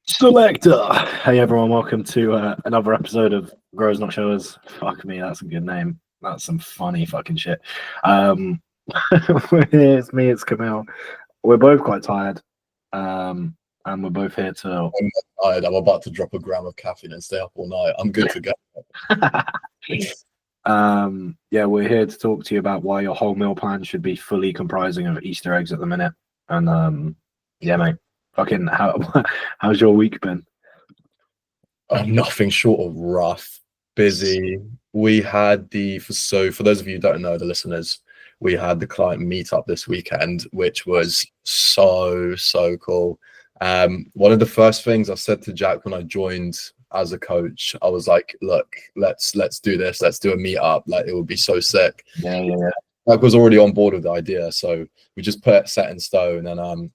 Selector. Hey everyone, welcome to another episode of Growers Not Showers. Fuck me, that's a good name. That's some funny fucking shit. It's me, it's Camille. We're both quite tired. And we're both here to I'm not tired. I'm about to drop a gram of caffeine and stay up all night. I'm good to go. yeah, we're here to talk to you about why your whole meal plan should be fully comprising of Easter eggs at the minute. And yeah, mate. Fucking how's your week been? Nothing short of rough, busy. We had for those of you who don't know, the listeners, we had the client meetup this weekend, which was so cool. One of the first things I said to Jack when I joined as a coach, I was like, look, let's do this. Let's do a meetup. Like, it would be so sick. Yeah. Jack was already on board with the idea, so we just put it set in stone, and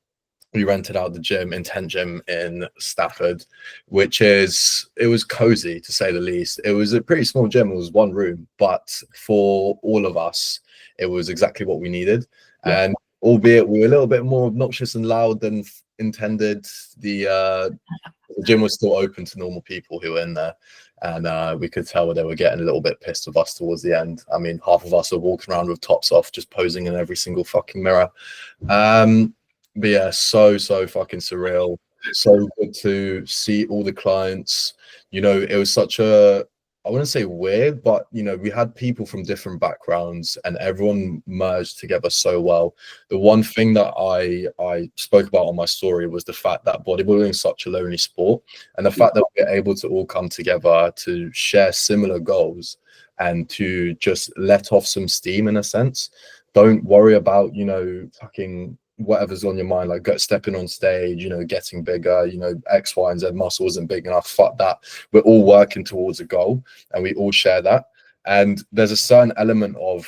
we rented out the gym, Intent Gym in Stafford, it was cozy to say the least. It was a pretty small gym. It was one room, but for all of us, it was exactly what we needed. Yeah. And albeit we were a little bit more obnoxious and loud than intended, the gym was still open to normal people who were in there. And we could tell they were getting a little bit pissed with us towards the end. I mean, half of us are walking around with tops off, just posing in every single fucking mirror. But yeah, so fucking surreal. So good to see all the clients. You know, it was such a, I wouldn't say weird, but you know, we had people from different backgrounds and everyone merged together so well. The one thing that I spoke about on my story was the fact that bodybuilding is such a lonely sport, and the fact that we're able to all come together to share similar goals and to just let off some steam in a sense. Don't worry about, you know, fucking whatever's on your mind, like stepping on stage, you know, getting bigger, you know, X, Y, and Z muscle isn't big enough. Fuck that. We're all working towards a goal and we all share that. And there's a certain element of,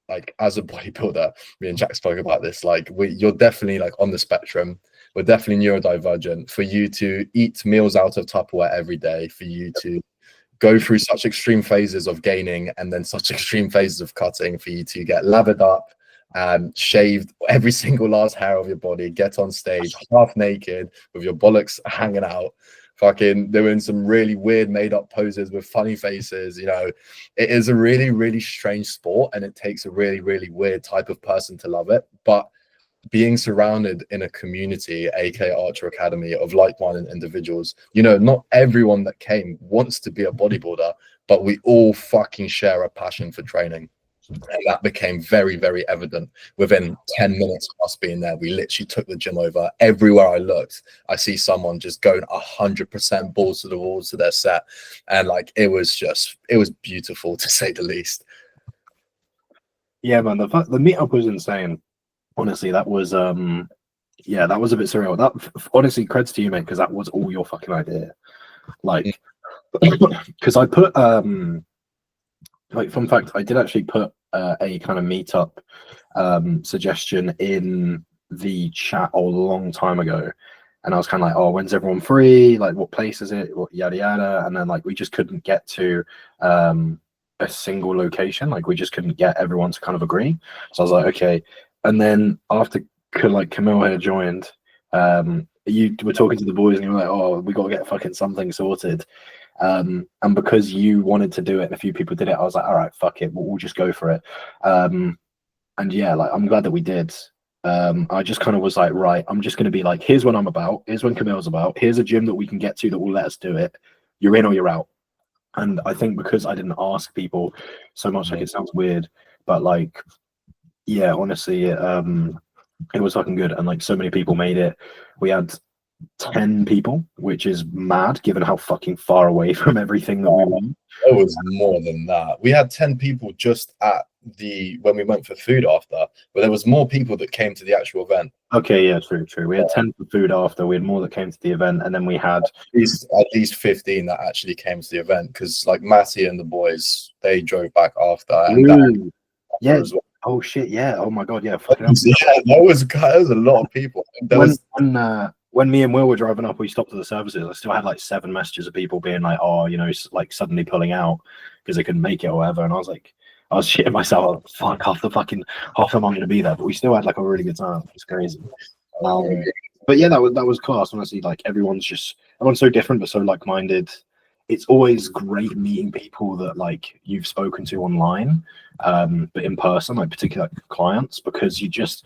like, as a bodybuilder, me and Jack spoke about this, like you're definitely like on the spectrum. We're definitely neurodivergent. For you to eat meals out of Tupperware every day, for you to go through such extreme phases of gaining and then such extreme phases of cutting, for you to get lathered up, shaved every single last hair of your body, get on stage half naked with your bollocks hanging out, fucking doing some really weird made up poses with funny faces. You know, it is a really strange sport, and it takes a really weird type of person to love it. But being surrounded in a community, aka Archer Academy, of like-minded individuals, you know, not everyone that came wants to be a bodybuilder, but we all fucking share a passion for training. And that became very evident within 10 minutes of us being there. We literally took the gym over. Everywhere I looked, I see someone just going 100% balls to the walls to their set. And like, it was beautiful, to say the least. Yeah, man, the meetup was insane. Honestly, that was yeah, that was a bit surreal. That honestly, creds to you, mate, because that was all your fucking idea. Like, because I put like, fun fact, I did actually put a kind of meetup suggestion in the chat a long time ago, and I was kind of like, oh, when's everyone free? Like, what place is it? What yada yada? And then like we just couldn't get to a single location. Like, we just couldn't get everyone to kind of agree. So I was like, okay. And then after like Camille had joined, you were talking to the boys and you were like, oh, we got to get fucking something sorted. And because you wanted to do it and a few people did it, I was like, all right, fuck it, we'll just go for it. And yeah, like, I'm glad that we did. I just kind of was like, right, I'm just going to be like, here's what I'm about, here's when Camille's about, here's a gym that we can get to that will let us do it. You're in or you're out. And I think because I didn't ask people so much, like, it sounds weird, but like, yeah, honestly, it was fucking good. And like, so many people made it. We had 10 people, which is mad given how fucking far away from everything that we were. It was more than that. We had 10 people just at when we went for food after, but there was more people that came to the actual event. Okay, yeah, true. We had 10 for food after. We had more that came to the event, and then we had at least 15 that actually came to the event, because like Matty and the boys, they drove back after. And yeah. Well. Oh shit, yeah. Oh my god, yeah. Fucking yeah, that was a lot of people. When me and Will were driving up, we stopped at the services. I still had like 7 messages of people being like, oh, you know, like suddenly pulling out because they couldn't make it or whatever. And I was shitting myself. Fuck, half the them aren't going to be there. But we still had like a really good time. It's crazy. But yeah, that was class. Honestly, like everyone's so different but so like-minded. It's always great meeting people that like you've spoken to online, but in person, like particularly like clients, because you just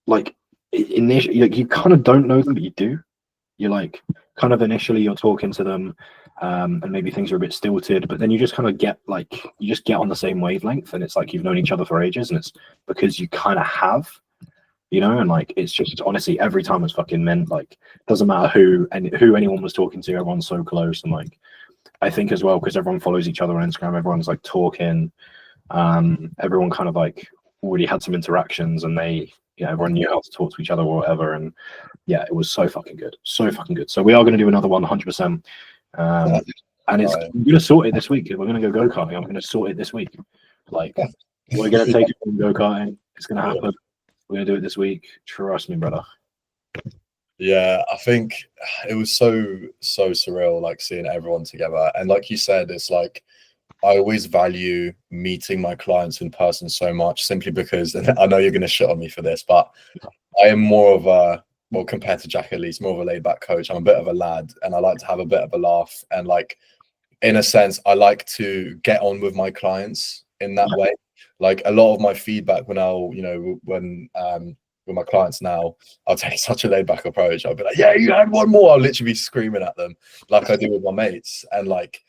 like initially like, you kind of don't know them, but you do. You're like kind of initially you're talking to them, and maybe things are a bit stilted, but then you just kind of get on the same wavelength, and it's like you've known each other for ages, and it's because you kind of have, and like it's just honestly every time it's fucking meant like doesn't matter who anyone was talking to, everyone's so close, and like I think as well because everyone follows each other on Instagram, everyone's like talking, everyone kind of like already had some interactions, and everyone knew how to talk to each other or whatever, and yeah, it was so fucking good, so fucking good. So we are going to do another one, 100%, and I'm gonna sort it this week. If we're gonna go karting, I'm gonna sort it this week. Like we're gonna take it from go karting. It's gonna happen. We're gonna do it this week. Trust me, brother. Yeah, I think it was so surreal, like seeing everyone together. And like you said, it's like I always value meeting my clients in person so much, simply because, and I know you're going to shit on me for this, but I am more of a, well, compared to Jack at least, more of a laid back coach. I'm a bit of a lad, and I like to have a bit of a laugh. And like, in a sense, I like to get on with my clients in that way. Like a lot of my feedback with my clients now, I'll take such a laid back approach. I'll be like, yeah, you had one more. I'll literally be screaming at them like I do with my mates. And like,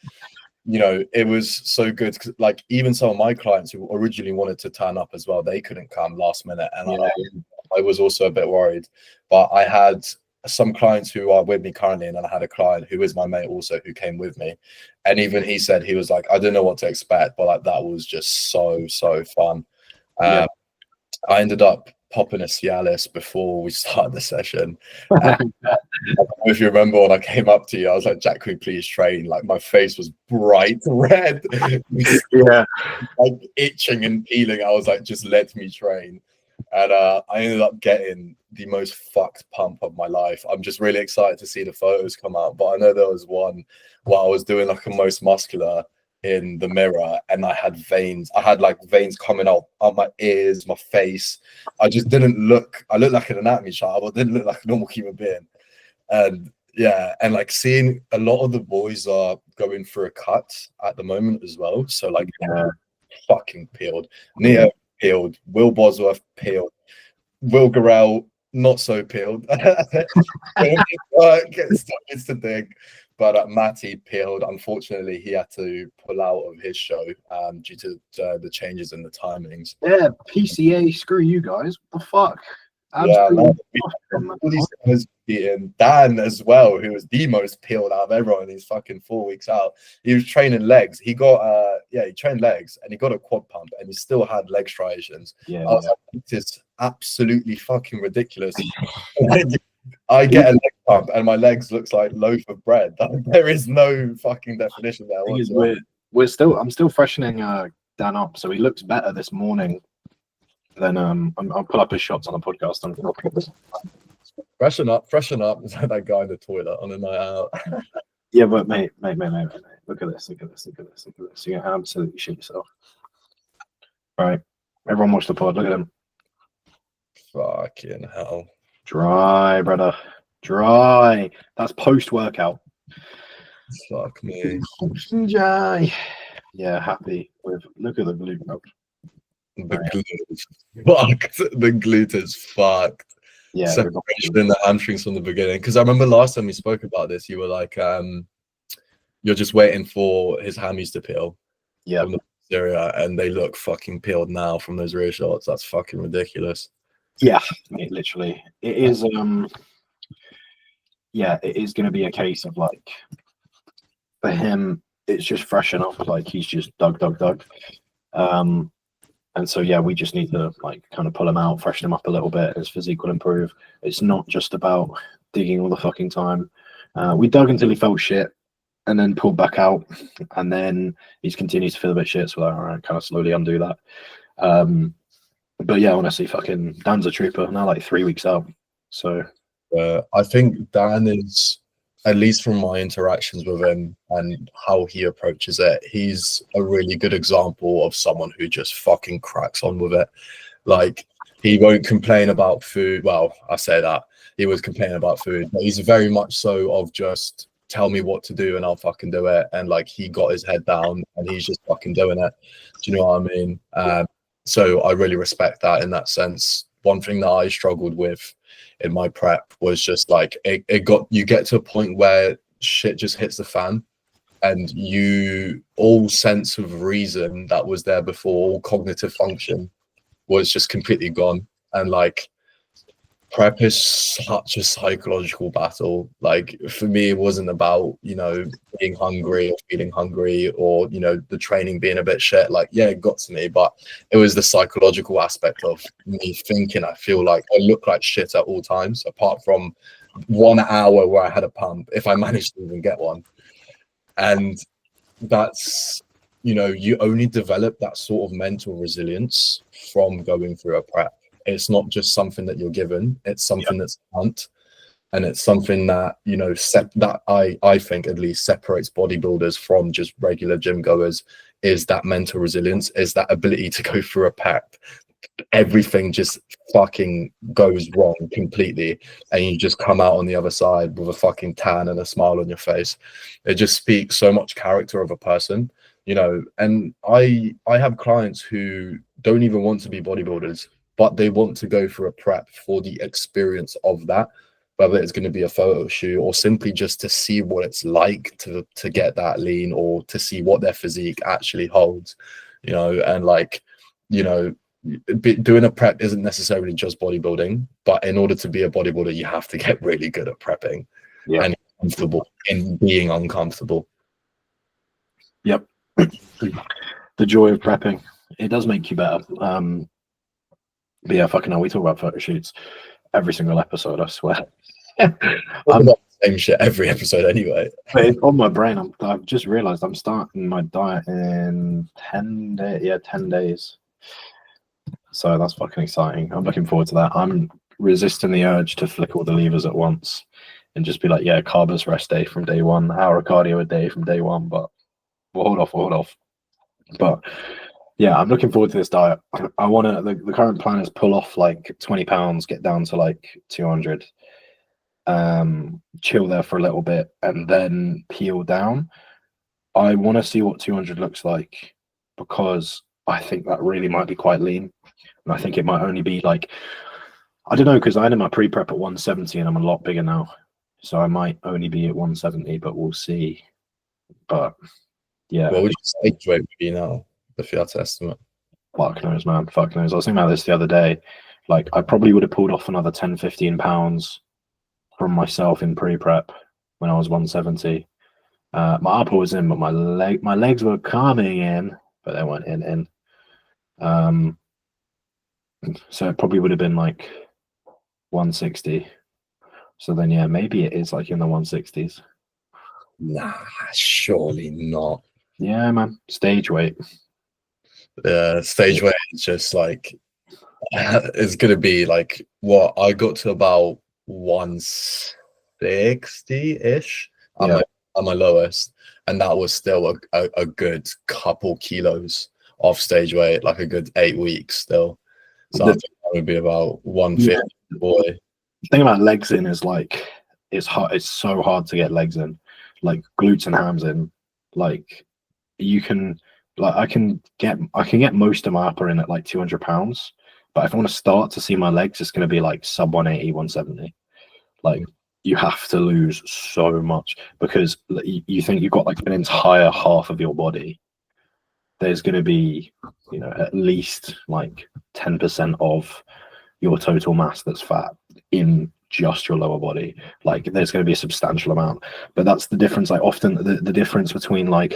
it was so good. Like even some of my clients who originally wanted to turn up as well, they couldn't come last minute. And I was also a bit worried, but I had some clients who are with me currently, and then I had a client who is my mate also who came with me, and even he said, he was like, I didn't know what to expect, but like that was just so fun. I ended up popping a Cialis before we started the session. If you remember, when I came up to you, I was like, Jack, could you please train? Like my face was bright red, Yeah, like itching and peeling. I was like, just let me train. And I ended up getting the most fucked pump of my life. I'm just really excited to see the photos come out. But I know there was one where I was doing like a most muscular in the mirror, and I had veins. I had like veins coming out my ears, my face. I just didn't look. I looked like an anatomy child, but didn't look like a normal human being. And yeah, and like seeing a lot of the boys are going through a cut at the moment as well. So like, fucking peeled. Neo peeled. Will Bosworth peeled. Will Garrell not so peeled. It's the thing. But Matty peeled. Unfortunately, he had to pull out of his show due to the changes in the timings. Yeah, PCA, screw you guys. What the fuck? All these guys beating Dan as well, who was the most peeled out of everyone. He's fucking 4 weeks out. He was training legs. He got he trained legs, and he got a quad pump, and he still had leg striations. I was like, this is absolutely fucking ridiculous. I get a leg pump, and my legs looks like loaf of bread. There is no fucking definition there. I'm still freshening Dan up, so he looks better this morning. Then I'll pull up his shots on the podcast. Freshen up. It's like that guy in the toilet on a night out. Yeah, but mate, look at this. You're gonna absolutely shit yourself. All right, everyone watch the pod. Look at him. Fucking hell. Dry, brother. Dry. That's post-workout. Fuck me. Dry. Yeah, happy with. Look at the glute, bro. The glute, fucked. The glute is fucked. Yeah, separation in the hamstrings from the beginning. Because I remember last time we spoke about this, you were like, you're just waiting for his hammies to peel. Yeah. From the posterior, and they look fucking peeled now from those rear shots. That's fucking ridiculous. Yeah, literally. It is. Yeah, it is going to be a case of like, for him, it's just freshen up. Like he's just dug. And so, yeah, we just need to like kind of pull him out, freshen him up a little bit. His physique will improve. It's not just about digging all the fucking time. We dug until he felt shit and then pulled back out. And then he's continued to feel a bit shit. So I kind of slowly undo that. But yeah, honestly, fucking Dan's a trooper. Now like 3 weeks out. So I think Dan is, at least from my interactions with him and how he approaches it, he's a really good example of someone who just fucking cracks on with it. Like, he won't complain about food. Well, I say that. he was complaining about food. But he's very much so of just tell me what to do and I'll fucking do it. And like he got his head down and he's just fucking doing it. Do you know what I mean? So I really respect that in that sense. One thing that I struggled with in my prep was just like you get to a point where shit just hits the fan, and all sense of reason that was there before, all cognitive function was just completely gone. And like prep is such a psychological battle. Like for me, it wasn't about, you know, being hungry or feeling hungry or, you know, the training being a bit shit. Like, yeah, it got to me, but it was the psychological aspect of me thinking I feel like I look like shit at all times, apart from 1 hour where I had a pump, if I managed to even get one. And that's, you know, you only develop that sort of mental resilience from going through a prep. It's not just something that you're given, it's something that's learned, and it's something that, you know, that I think at least separates bodybuilders from just regular gym goers, is that mental resilience, is that ability to go through a prep, everything just fucking goes wrong completely, and you just come out on the other side with a fucking tan and a smile on your face. It just speaks so much character of a person, you know. And I have clients who don't even want to be bodybuilders, but they want to go for a prep for the experience of that, whether it's going to be a photo shoot or simply just to see what it's like to get that lean, or to see what their physique actually holds, you know. And like, you know, doing a prep isn't necessarily just bodybuilding, but in order to be a bodybuilder, you have to get really good at prepping and comfortable in being uncomfortable. Yep. The joy of prepping. It does make you better. But yeah, fucking hell, we talk about photo shoots every single episode, I swear. I'm not the same shit every episode anyway. But it's on my brain. I've just realized I'm starting my diet in 10 days. Yeah, 10 days. So that's fucking exciting. I'm looking forward to that. I'm resisting the urge to flick all the levers at once and just be like, yeah, carbless rest day from day one, hour of cardio a day from day one. But we'll hold off. But yeah, I'm looking forward to this diet. I want to, the current plan is pull off like 20 pounds, get down to like 200, chill there for a little bit, and then peel down. I want to see what 200 looks like, because I think that really might be quite lean. And I think it might only be like, I don't know, because I had my pre-prep at 170 and I'm a lot bigger now. So I might only be at 170, but we'll see. But yeah. What would you say weight would be now, if you had to estimate? Fuck knows, man. Fuck knows. I was thinking about this the other day. Like, I probably would have pulled off another 10, 15 pounds from myself in pre-prep when I was 170. My upper was in, but my legs were coming in, but they weren't in. So it probably would have been like 160. So then, yeah, maybe it is like in the 160s. Nah, surely not. Yeah, man. Stage weight. Stage weight is just like, it's gonna be like what I got to about 160-ish at my lowest, and that was still a good couple kilos off stage weight, like a good 8 weeks still. So I think that would be about 150. Boy, the thing about legs in is like, it's hard. It's so hard to get legs in, like glutes and hams in. Like, you can, like, I can get most of my upper in at like 200 pounds, but if I want to start to see my legs, it's going to be like sub 180, 170. Like, you have to lose so much, because you think you've got like an entire half of your body. There's going to be, you know, at least like 10% of your total mass that's fat in just your lower body. Like, there's going to be a substantial amount. But that's the difference. Like, often the difference between like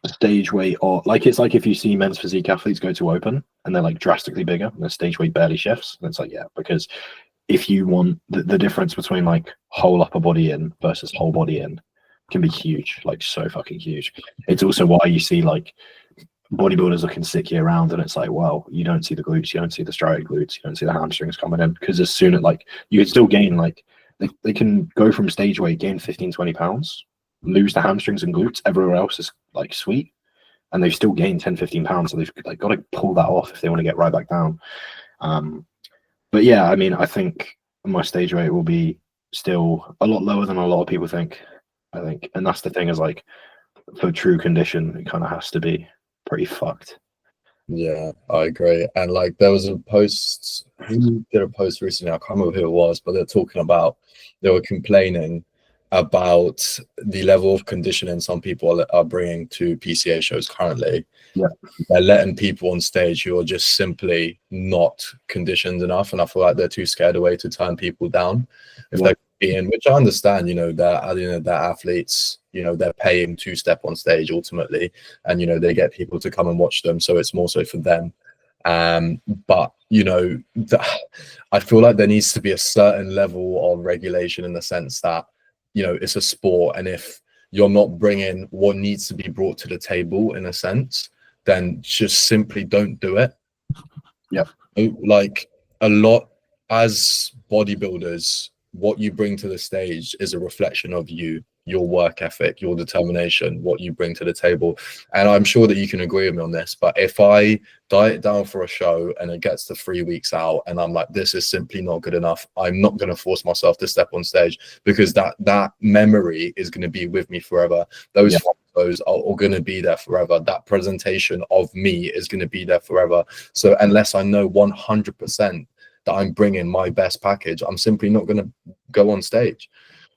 stage weight, or like, it's like if you see men's physique athletes go to open and they're like drastically bigger and their stage weight barely shifts, and it's like, yeah, because if you want the difference between like whole upper body in versus whole body in can be huge, like so fucking huge. It's also why you see like bodybuilders looking sick year round, and it's like, well, you don't see the glutes, you don't see the striated glutes, you don't see the hamstrings coming in, because as soon as like, you can still gain, like they can go from stage weight, gain 15-20 pounds, lose the hamstrings and glutes, everywhere else is like sweet, and they've still gained 10-15 pounds, so they've like got to pull that off if they want to get right back down. But yeah, I mean, I think my stage rate will be still a lot lower than a lot of people think, I think. And that's the thing, is like, for true condition, it kind of has to be pretty fucked. Yeah, I agree. And like there was a post, who did a post recently? I can't remember who it was, but they're talking about, they were complaining about the level of conditioning some people are bringing to PCA shows currently. Yeah. They're letting people on stage who are just simply not conditioned enough, and I feel like they're too scared away to turn people down if they're being, which I understand, they're athletes, they're paying to step on stage ultimately, and they get people to come and watch them, so it's more so for them. But I feel like there needs to be a certain level of regulation, in the sense that it's a sport, and if you're not bringing what needs to be brought to the table, in a sense, then just simply don't do it. Yep. Like, a lot, as bodybuilders, what you bring to the stage is a reflection of you, your work ethic, your determination, what you bring to the table. And I'm sure that you can agree with me on this, but if I diet down for a show and it gets to 3 weeks out and I'm like, this is simply not good enough, I'm not going to force myself to step on stage, because that memory is going to be with me forever. Those photos are going to be there forever. That presentation of me is going to be there forever. So unless I know 100% that I'm bringing my best package, I'm simply not going to go on stage.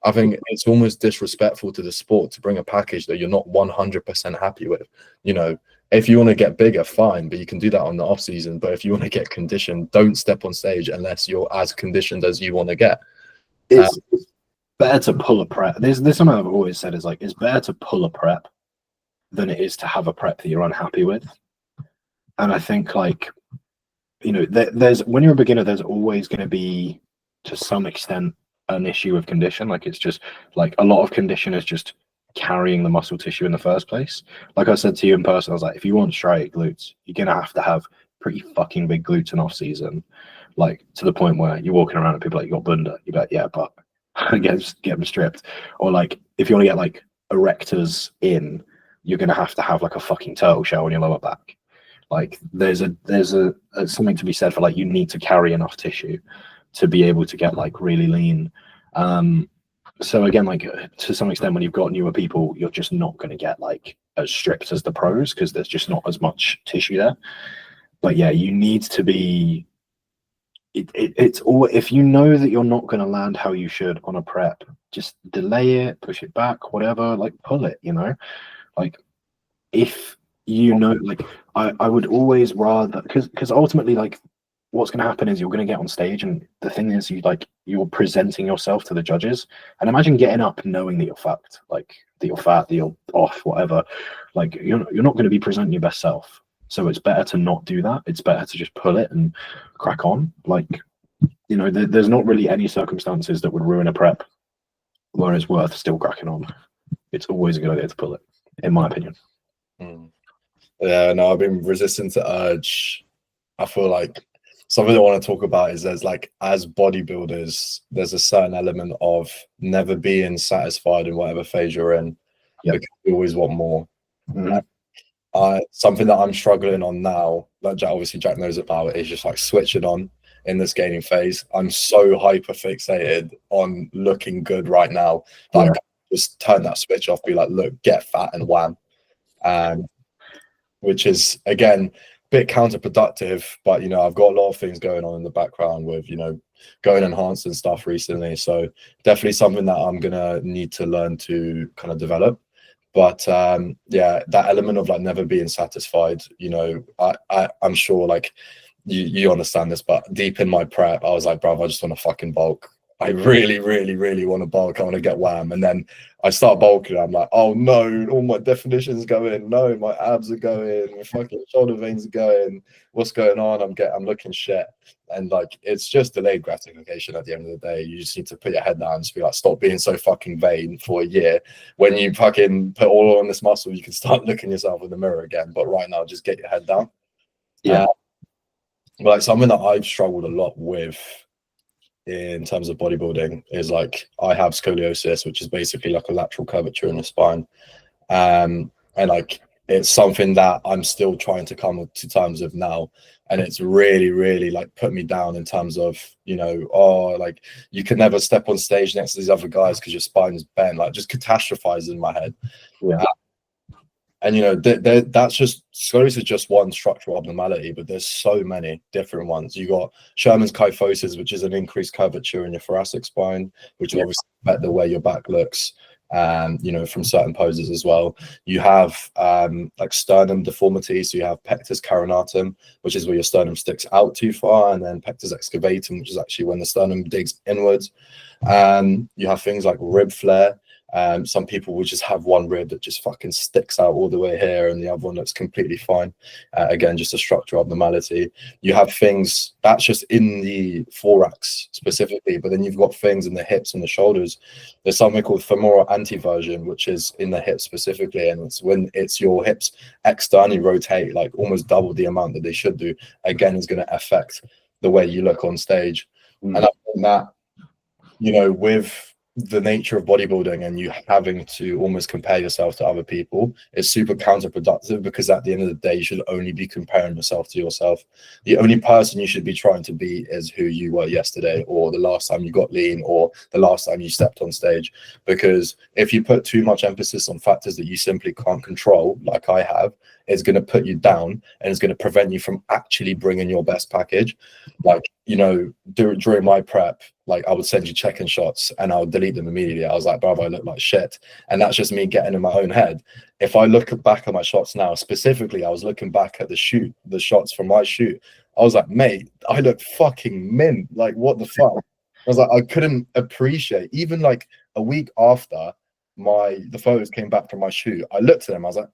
I think it's almost disrespectful to the sport to bring a package that you're not 100% happy with. If you want to get bigger, fine, but you can do that on the off season. But if you want to get conditioned, don't step on stage unless you're as conditioned as you want to get. It's better to pull a prep. There's something I've always said, is like, it's better to pull a prep than it is to have a prep that you're unhappy with. And I think, like, there's, when you're a beginner, there's always going to be, to some extent, an issue with condition. Like, it's just like, a lot of condition is just carrying the muscle tissue in the first place. Like I said to you in person, I was like, if you want striate glutes, you're gonna have pretty fucking big glutes in off season, like to the point where you're walking around and people are like, you got bunda, you bet, yeah, but get them stripped. Or like, if you want to get like erectors in, you're gonna have like a fucking turtle shell on your lower back. Like, there's a something to be said for, like, you need to carry enough tissue to be able to get like really lean. So again, like, to some extent, when you've got newer people, you're just not going to get like as stripped as the pros, because there's just not as much tissue there. But yeah, you need to be, it's all, if you know that you're not going to land how you should on a prep, just delay it, push it back, whatever, like, pull it, like, if like, I would always rather, because ultimately, like, what's going to happen is you're going to get on stage, and the thing is, you're presenting yourself to the judges, and imagine getting up knowing that you're fucked, like, that you're fat, that you're off, whatever. Like, you're not going to be presenting your best self. So it's better to not do that. It's better to just pull it and crack on. Like, there's not really any circumstances that would ruin a prep where it's worth still cracking on. It's always a good idea to pull it, in my opinion. Yeah, no, I've been resistant to urge. I feel like something I want to talk about is, there's like, as bodybuilders, there's a certain element of never being satisfied in whatever phase you're in, because you always want more. Something that I'm struggling on now, that Jack knows about, is just like switching on in this gaining phase. I'm so hyper fixated on looking good right now that I can just turn that switch off, be like, look, get fat and wham. Which is, again, bit counterproductive, but I've got a lot of things going on in the background with going enhanced and stuff recently, so definitely something that I'm gonna need to learn to kind of develop. But yeah, that element of like never being satisfied, I'm sure like you understand this, but deep in my prep, I was like, bro, I just want to fucking bulk. I really, really, really want to bulk. I want to get wham. And then I start bulking. I'm like, oh no, all my definitions going. No, my abs are going. My fucking shoulder veins are going. What's going on? I'm looking shit. And like, it's just delayed gratification at the end of the day. You just need to put your head down and just be like, stop being so fucking vain for a year. When you fucking put all on this muscle, you can start looking yourself in the mirror again. But right now, just get your head down. Yeah. Like, something that I've struggled a lot with in terms of bodybuilding is, like, I have scoliosis, which is basically like a lateral curvature in the spine, and like, it's something that I'm still trying to come to terms with now. And it's really, really like put me down in terms of, you know, oh, like you can never step on stage next to these other guys because your spine is bent, like just catastrophizing in my head. Yeah. And you know, that's just scoliosis is just one structural abnormality, but there's so many different ones. You got Sherman's kyphosis, which is an increased curvature in your thoracic spine, which will obviously affect the way your back looks, you know, from certain poses as well. You have like sternum deformity, so you have pectus carinatum, which is where your sternum sticks out too far, and then pectus excavatum, which is actually when the sternum digs inwards. You have things like rib flare. Some people will just have one rib that just fucking sticks out all the way here, and the other one looks completely fine. Again, just a structural abnormality. You have things that's just in the thorax specifically, but then you've got things in the hips and the shoulders. There's something called femoral anteversion, which is in the hips specifically, and it's when it's your hips externally rotate like almost double the amount that they should do. Again, is going to affect the way you look on stage. And I think that, you know, with the nature of bodybuilding and you having to almost compare yourself to other people, is super counterproductive, because at the end of the day you should only be comparing yourself to yourself. The only person you should be trying to be is who you were yesterday, or the last time you got lean, or the last time you stepped on stage. Because if you put too much emphasis on factors that you simply can't control, like I have, it's going to put you down, and it's going to prevent you from actually bringing your best package. Like, you know, during my prep, like I would send you check-in shots and I would delete them immediately. I was like, brother, I look like shit. And that's just me getting in my own head. If I look back at my shots now, specifically, I was looking back at the shots from my shoot. I was like, mate, I look fucking mint. Like, what the fuck? I was like, I couldn't appreciate, even like a week after the photos came back from my shoot, I looked at them, I was like,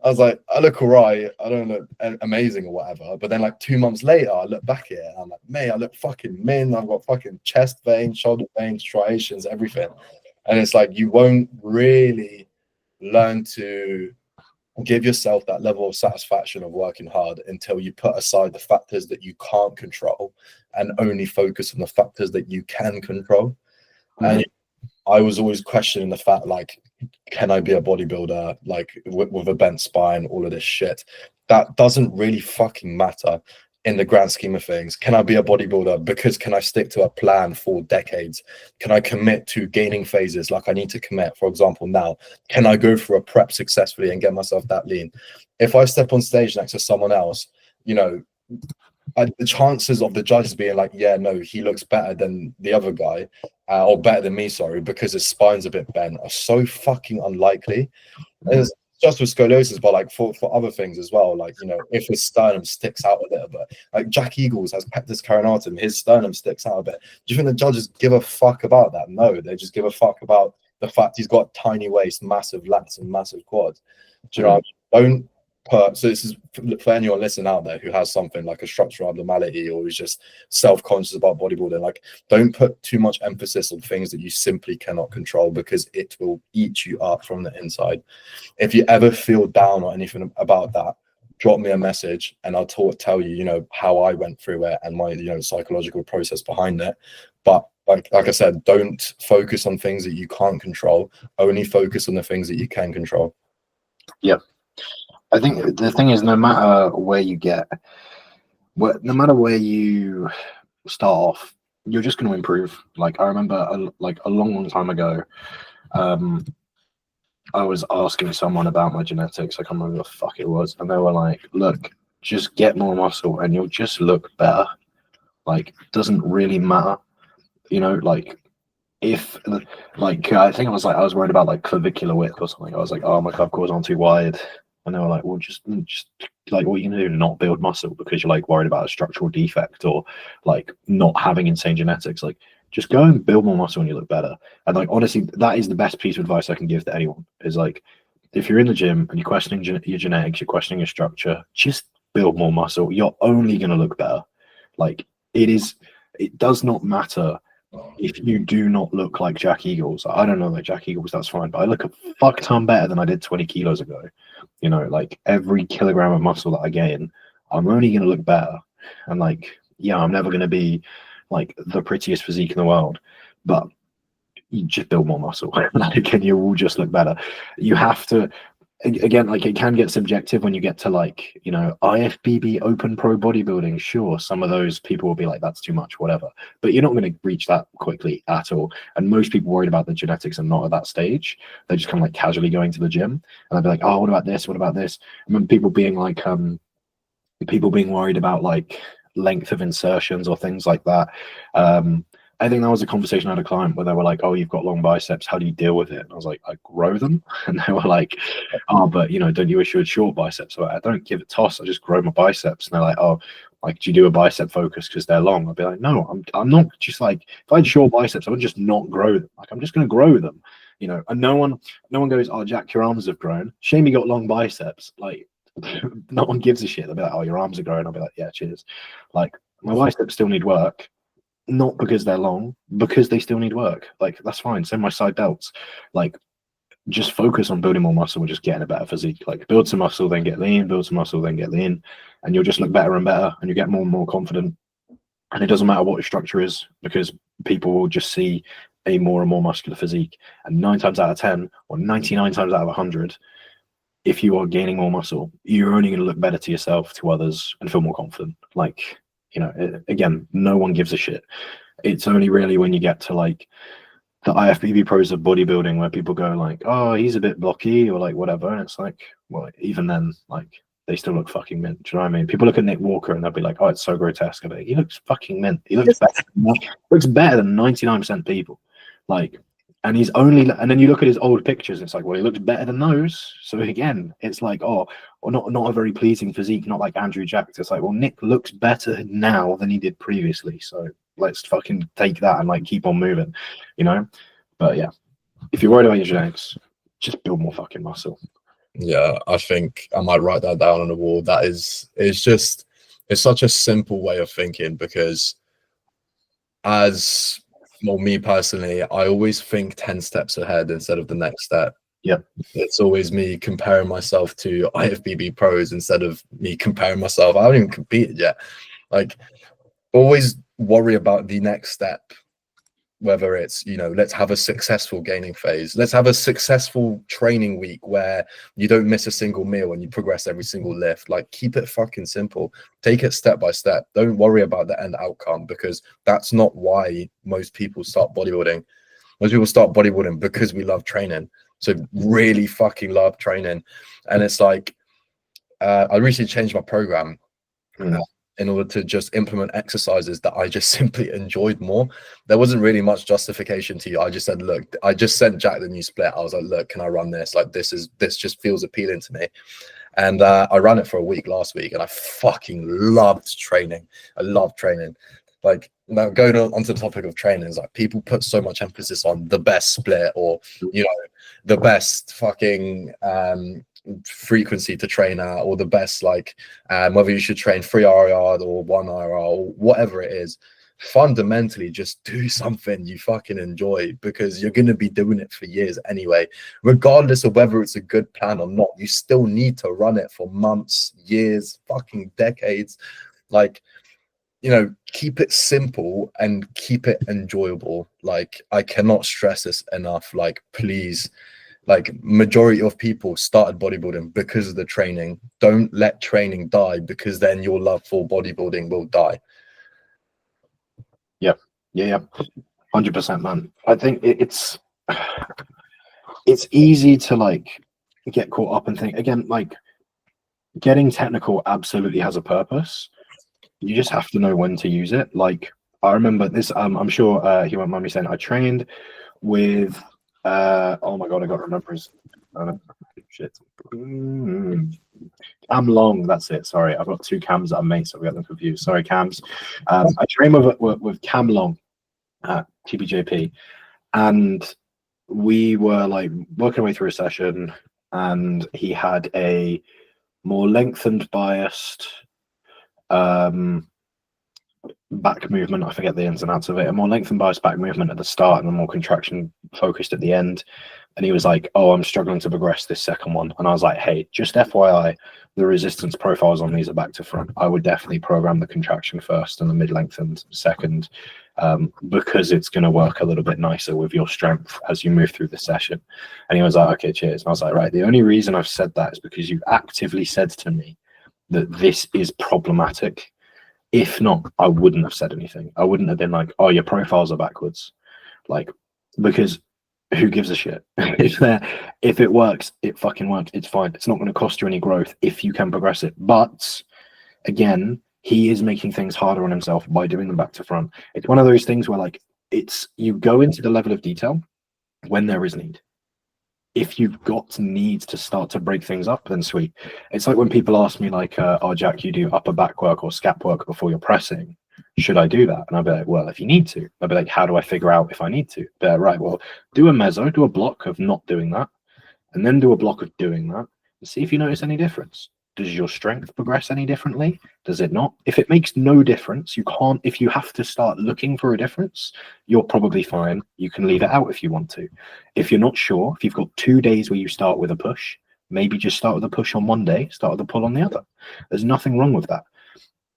I was like, I look all right, I don't look amazing or whatever. But then like 2 months later, I look back here and I'm like, mate, I look fucking min. I've got fucking chest veins, shoulder veins, striations, everything. And it's like, you won't really learn to give yourself that level of satisfaction of working hard until you put aside the factors that you can't control and only focus on the factors that you can control. And I was always questioning the fact, like, can I be a bodybuilder, like with a bent spine, all of this shit? That doesn't really fucking matter in the grand scheme of things. Can I be a bodybuilder? Because can I stick to a plan for decades? Can I commit to gaining phases like I need to commit? For example, now, can I go for a prep successfully and get myself that lean? If I step on stage next to someone else, you know, the chances of the judges being like, yeah, no, he looks better than the other guy, or better than me, sorry, because his spine's a bit bent, are so fucking unlikely. And it's just with scoliosis, but like for other things as well. Like, you know, if his sternum sticks out a little bit, like Jack Eagles has pectus carinatum, his sternum sticks out a bit. Do you think the judges give a fuck about that? No, they just give a fuck about the fact he's got tiny waist, massive lats, and massive quads. Do you know? Don't put, so this is for anyone listening out there who has something like a structural abnormality or is just self-conscious about bodybuilding, like, don't put too much emphasis on things that you simply cannot control, because it will eat you up from the inside. If you ever feel down or anything about that, drop me a message and I'll tell you, you know, how I went through it and my, you know, psychological process behind it. But like I said, don't focus on things that you can't control, only focus on the things that you can control. Yep. I think the thing is, no matter where you no matter where you start off, you're just going to improve. Like, I remember a long time ago, I was asking someone about my genetics. I can't remember what the fuck it was. And they were like, look, just get more muscle and you'll just look better. Like, it doesn't really matter. You know, like, if, like, I think it was like, I was worried about like clavicular width or something. I was like, oh, my clav cords aren't too wide. And they were like, well, just like, what are you gonna do? Not build muscle because you're like worried about a structural defect or like not having insane genetics. Like, just go and build more muscle and you look better. And like, honestly, that is the best piece of advice I can give to anyone, is like, if you're in the gym and you're questioning your genetics, you're questioning your structure, just build more muscle. You're only gonna look better. Like, it does not matter if you do not look like Jack Eagles. I don't know, like Jack Eagles, that's fine, but I look a fuck ton better than I did 20 kilos ago. You know, like, every kilogram of muscle that I gain, I'm only going to look better. And like, yeah, I'm never going to be like the prettiest physique in the world, but you just build more muscle. Like, and you will just look better. You have to, again, like it can get subjective when you get to like, you know, IFBB Open Pro bodybuilding. Sure, some of those people will be like, that's too much, whatever. But you're not going to reach that quickly at all. And most people worried about the genetics are not at that stage. They're just kind of like casually going to the gym, and they'll be like, oh, what about this? What about this? I remember people being like, people being worried about like length of insertions or things like that. I think that was a conversation I had a client where they were like, oh, you've got long biceps, how do you deal with it? And I was like, I grow them. And they were like, oh, but you know, don't you wish you had short biceps? So I don't give a toss, I just grow my biceps. And they're like, oh, like, do you do a bicep focus because they're long? I'd be like, no, I'm not just like, if I had short biceps, I would just not grow them. Like, I'm just going to grow them, you know. And no one goes, oh, Jack, your arms have grown, shame you got long biceps. Like, no one gives a shit. They'll be like, oh, your arms are growing. I'll be like, yeah, cheers. Like, my biceps still need work, not because they're long, because they still need work. Like, that's fine. Same my side delts. Like, just focus on building more muscle and just getting a better physique. Like, build some muscle, then get lean, build some muscle, then get lean, and you'll just look better and better, and you get more and more confident. And it doesn't matter what your structure is, because people will just see a more and more muscular physique. And 9 times out of 10, or 99 times out of 100, if you are gaining more muscle, you're only going to look better to yourself, to others, and feel more confident. Like, you know, again, no one gives a shit. It's only really when you get to like the IFBB pros of bodybuilding where people go like, oh, he's a bit blocky or like whatever. And it's like, well, even then, like, they still look fucking mint. Do you know what I mean? People look at Nick Walker and they'll be like, oh, it's so grotesque. But he looks fucking mint. He looks better than 99% people. Like, and he's only, and then you look at his old pictures, and it's like, well, he looks better than those. So again, it's like, oh, or not a very pleasing physique, not like Andrew Jackson. It's like, well, Nick looks better now than he did previously. So let's fucking take that and like keep on moving, you know? But yeah, if you're worried about your genetics, just build more fucking muscle. Yeah, I think I might write that down on the wall. That is, it's such a simple way of thinking, because as well, me personally, I always think 10 steps ahead instead of the next step. Yeah, it's always me comparing myself to IFBB pros instead of me comparing myself. I haven't even competed yet. Like, always worry about the next step, whether it's, you know, let's have a successful gaining phase, let's have a successful training week where you don't miss a single meal and you progress every single lift. Like, keep it fucking simple, take it step by step. Don't worry about the end outcome, because that's not why most people start bodybuilding. Most people start bodybuilding because we love training. So really fucking love training. And it's like, I recently changed my program in order to just implement exercises that I just simply enjoyed more. There wasn't really much justification to you. I just said, look, I just sent Jack the new split. I was like, look, can I run this? Like, this just feels appealing to me. And I ran it for a week last week, and I fucking loved training. I love training. Like, now going onto the topic of training, is like, people put so much emphasis on the best split, or, you know, the best fucking frequency to train at, or the best, like, whether you should train 3 RIR or 1 IR or whatever it is. Fundamentally, just do something you fucking enjoy, because you're going to be doing it for years anyway. Regardless of whether it's a good plan or not, you still need to run it for months, years, fucking decades. Like, you know, keep it simple and keep it enjoyable. Like, I cannot stress this enough. Like, please, like, majority of people started bodybuilding because of the training. Don't let training die, because then your love for bodybuilding will die. Yeah, 100%, man. I think it's easy to like get caught up and think, again, like, getting technical absolutely has a purpose. You just have to know when to use it. Like, I remember this, I'm sure he won't mind me saying, I trained with oh my god, I gotta remember his shit. Cam Long, that's it. Sorry, I've got 2 Cams that are mates, so we got them confused. Sorry, Cams. I trained with Cam Long at TBJP, and we were like working our way through a session, and he had a more lengthened biased back movement. I forget the ins and outs of it. A more lengthened biased back movement at the start, and a more contraction focused at the end. And he was like, oh, I'm struggling to progress this second one. And I was like, hey, just FYI, the resistance profiles on these are back to front. I would definitely program the contraction first and the mid lengthened second, because it's going to work a little bit nicer with your strength as you move through the session. And he was like, okay, cheers. And I was like, right, the only reason I've said that is because you actively said to me that this is problematic. If not, I wouldn't have said anything. I wouldn't have been like, oh, your profiles are backwards. Like, because who gives a shit? If it works, it fucking works. It's fine. It's not going to cost you any growth if you can progress it. But again, he is making things harder on himself by doing them back to front. It's one of those things where like you go into the level of detail when there is need. If you've got needs to start to break things up, then sweet. It's like when people ask me like, oh, Jack, you do upper back work or scap work before you're pressing. Should I do that? And I'll be like, well, if you need to. I'll be like, how do I figure out if I need to? But right, well, do a meso, do a block of not doing that, and then do a block of doing that, and see if you notice any difference. Does your strength progress any differently? Does it not? If it makes no difference, you can't. If you have to start looking for a difference, you're probably fine. You can leave it out if you want to. If you're not sure, if you've got 2 days where you start with a push, maybe just start with a push on one day, start with a pull on the other. There's nothing wrong with that.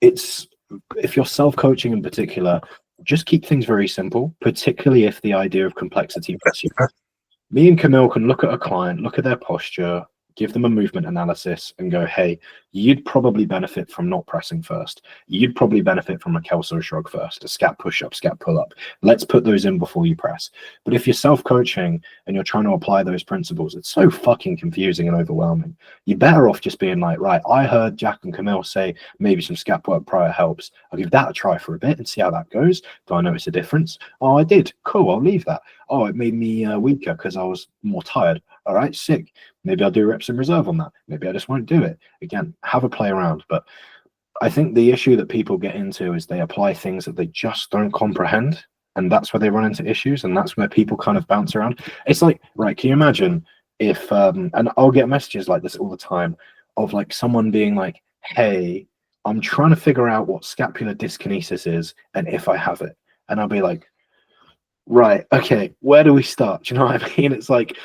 If you're self-coaching in particular, just keep things very simple, particularly if the idea of complexity puts you. Me and Camille can look at a client, look at their posture, give them a movement analysis and go, hey, you'd probably benefit from not pressing first. You'd probably benefit from a Kelso shrug first, a scap push-up, scap pull-up. Let's put those in before you press. But if you're self-coaching and you're trying to apply those principles, it's so fucking confusing and overwhelming. You're better off just being like, right, I heard Jack and Camille say maybe some scap work prior helps. I'll give that a try for a bit and see how that goes. Do I notice a difference? Oh, I did. Cool, I'll leave that. Oh, it made me weaker because I was more tired. All right, sick. Maybe I'll do reps in reserve on that. Maybe I just won't do it. Again, have a play around. But I think the issue that people get into is they apply things that they just don't comprehend. And that's where they run into issues. And that's where people kind of bounce around. It's like, right, can you imagine if, and I'll get messages like this all the time of like someone being like, hey, I'm trying to figure out what scapular dyskinesis is and if I have it. And I'll be like, right, okay, where do we start? Do you know what I mean? It's like,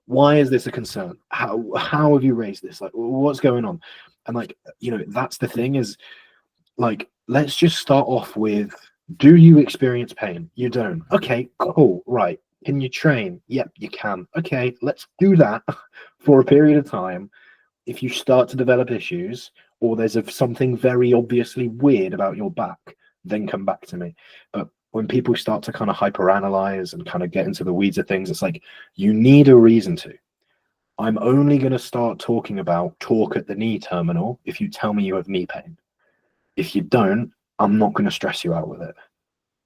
why is this a concern? How have you raised this? Like, what's going on? And like, you know, that's the thing is like, let's just start off with, do you experience pain? You don't. Okay, cool. Right. Can you train? Yep, you can. Okay, let's do that for a period of time. If you start to develop issues or there's something very obviously weird about your back, then come back to me. But when people start to kind of hyperanalyze and kind of get into the weeds of things, it's like, you need a reason to. I'm only going to start talking about torque at the knee terminal if you tell me you have knee pain. If you don't, I'm not going to stress you out with it.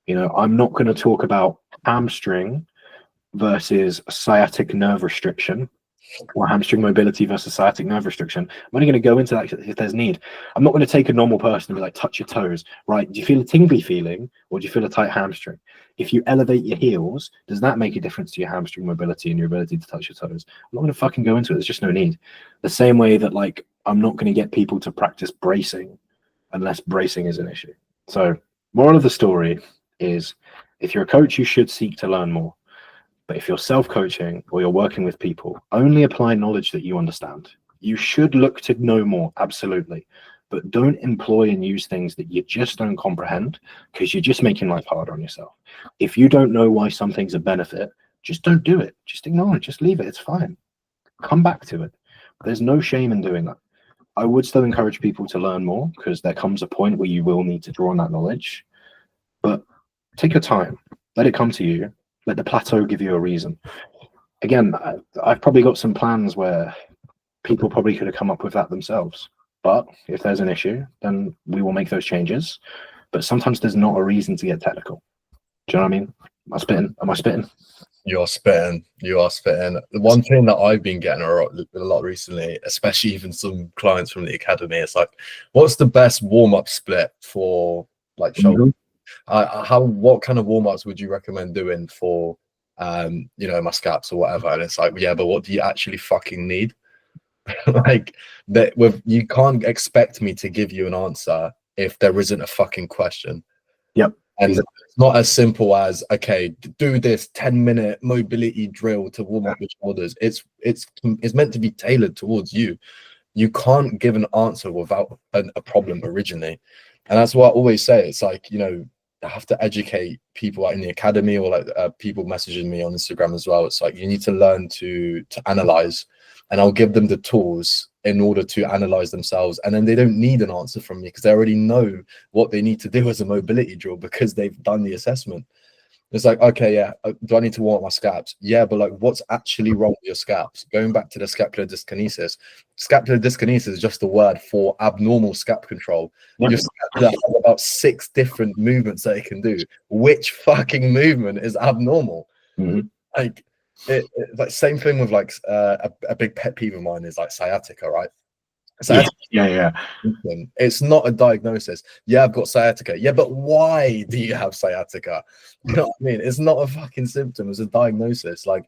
You know, I'm not going to talk about hamstring versus sciatic nerve restriction or hamstring mobility versus sciatic nerve restriction. I'm only going to go into that if there's need. I'm not going to take a normal person and be like, touch your toes, right? Do you feel a tingly feeling or do you feel a tight hamstring? If you elevate your heels, does that make a difference to your hamstring mobility and your ability to touch your toes? I'm not going to fucking go into it. There's just no need. The same way that like, I'm not going to get people to practice bracing unless bracing is an issue. So moral of the story is, if you're a coach, you should seek to learn more. But if you're self-coaching or you're working with people, only apply knowledge that you understand. You should look to know more, absolutely. But don't employ and use things that you just don't comprehend, because you're just making life harder on yourself. If you don't know why something's a benefit, just don't do it. Just ignore it. Just leave it. It's fine. Come back to it. There's no shame in doing that. I would still encourage people to learn more, because there comes a point where you will need to draw on that knowledge. But take your time. Let it come to you. Let the plateau give you a reason. Again, I've probably got some plans where people probably could have come up with that themselves. But if there's an issue, then we will make those changes. But sometimes there's not a reason to get technical. Do you know what I mean? Am I spitting? Am I spitting? You are spitting. You are spitting. The one thing that I've been getting a lot recently, especially even some clients from the academy, it's like, what's the best warm-up split for like shoulder? What kind of warm-ups would you recommend doing for you know, my scaps or whatever? And it's like, yeah, but what do you actually fucking need? Like, that you can't expect me to give you an answer if there isn't a fucking question. Yep. And it's not as simple as, okay, do this 10-minute mobility drill to warm up your shoulders. It's meant to be tailored towards you. You can't give an answer without a problem originally. And that's what I always say. It's like, you know, I have to educate people in the academy, or like people messaging me on Instagram as well. It's like, you need to learn to analyze, and I'll give them the tools in order to analyze themselves. And then they don't need an answer from me, because they already know what they need to do as a mobility drill, because they've done the assessment. It's like, okay, yeah, do I need to warm up my scaps? Yeah, but like, what's actually wrong with your scaps? Going back to the scapular dyskinesis. Scapular dyskinesis is just a word for abnormal scap control. Your scapula has about 6 different movements that it can do. Which fucking movement is abnormal? Like, like, same thing with like a big pet peeve of mine is like sciatica, right? Yeah. It's not a diagnosis. Yeah, I've got sciatica. Yeah, but why do you have sciatica? You know what I mean? It's not a fucking symptom, it's a diagnosis. Like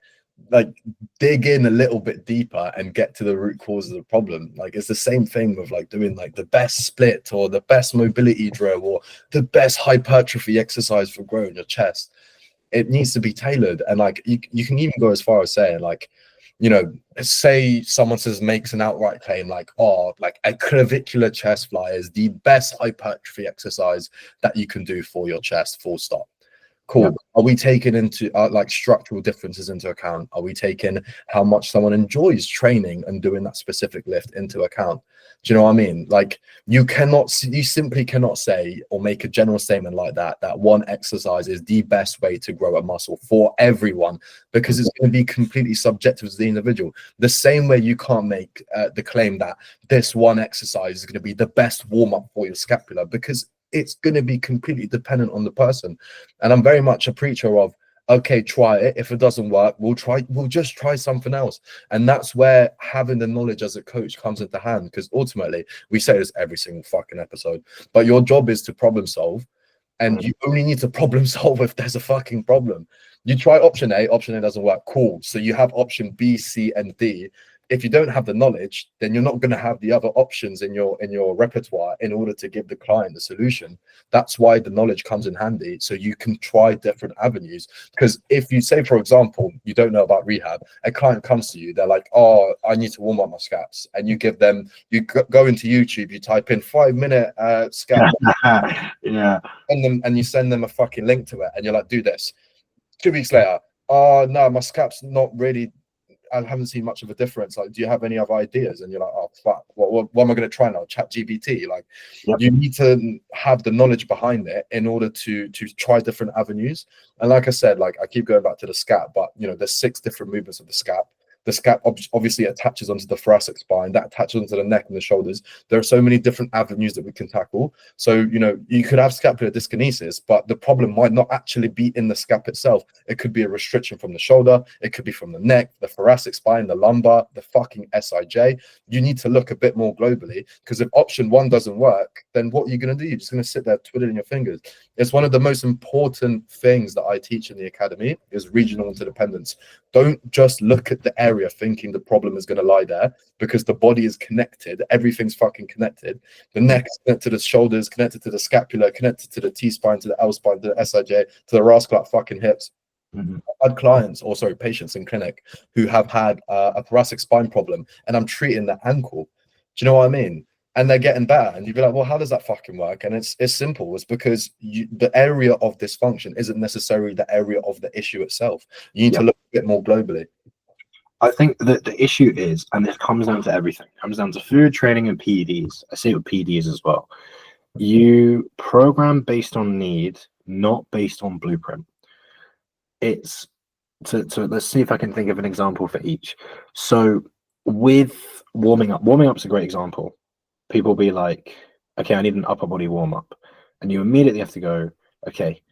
dig in a little bit deeper and get to the root cause of the problem. Like, it's the same thing with like doing like the best split or the best mobility drill or the best hypertrophy exercise for growing your chest. It needs to be tailored. And like you can even go as far as saying, like, you know, say someone makes an outright claim like, oh, like a clavicular chest fly is the best hypertrophy exercise that you can do for your chest, full stop. Cool. Yep. Are we taking into like structural differences into account? Are we taking how much someone enjoys training and doing that specific lift into account? Do you know what I mean? Like, you simply cannot say or make a general statement like that one exercise is the best way to grow a muscle for everyone, because it's going to be completely subjective to the individual. The same way you can't make the claim that this one exercise is going to be the best warm-up for your scapula, because it's going to be completely dependent on the person. And I'm very much a preacher of, okay, try it. If it doesn't work, we'll just try something else. And that's where having the knowledge as a coach comes into hand, because ultimately, we say this every single fucking episode, but your job is to problem solve, and you only need to problem solve if there's a fucking problem. You try option A doesn't work, cool. So you have option B, C, and D. If you don't have the knowledge, then you're not going to have the other options in your repertoire in order to give the client the solution. That's why the knowledge comes in handy, so you can try different avenues. Because if you say, for example, you don't know about rehab, a client comes to you, they're like, oh, I need to warm up my scaps, and you give them, you go into YouTube, you type in 5-minute scap, yeah, and you send them a fucking link to it, and you're like, do this. 2 weeks later, oh no, my scap's not really, I haven't seen much of a difference. Like, do you have any other ideas? And you're like, oh fuck, what am I going to try now? ChatGPT? Like, you need to have the knowledge behind it in order to try different avenues. And like I said, like, I keep going back to the scap, but you know, there's 6 different movements of the scap. The scap obviously attaches onto the thoracic spine, that attaches onto the neck and the shoulders. There are so many different avenues that we can tackle. So, you know, you could have scapular dyskinesis, but the problem might not actually be in the scap itself. It could be a restriction from the shoulder. It could be from the neck, the thoracic spine, the lumbar, the fucking SIJ. You need to look a bit more globally, because if option 1 doesn't work, then what are you going to do? You're just going to sit there twiddling your fingers. It's one of the most important things that I teach in the academy is regional interdependence. Don't just look at the area thinking the problem is going to lie there, because the body is connected. Everything's fucking connected. The neck is connected to the shoulders, connected to the scapula, connected to the T-spine, to the L-spine, to the SIJ, to the rascal fucking hips. I've had clients, or sorry, patients in clinic who have had a thoracic spine problem, and I'm treating the ankle. Do you know what I mean? And they're getting better, and you'd be like, well, how does that fucking work? And it's simple. It's because the area of dysfunction isn't necessarily the area of the issue itself. You need to look a bit more globally. I think that the issue is, and this comes down to everything, it comes down to food, training, and PEDs. I see it with PEDs as well. You program based on need, not based on blueprint. It's so let's see if I can think of an example for each. So with warming up's a great example. People be like, okay, I need an upper body warm up, and you immediately have to go, okay,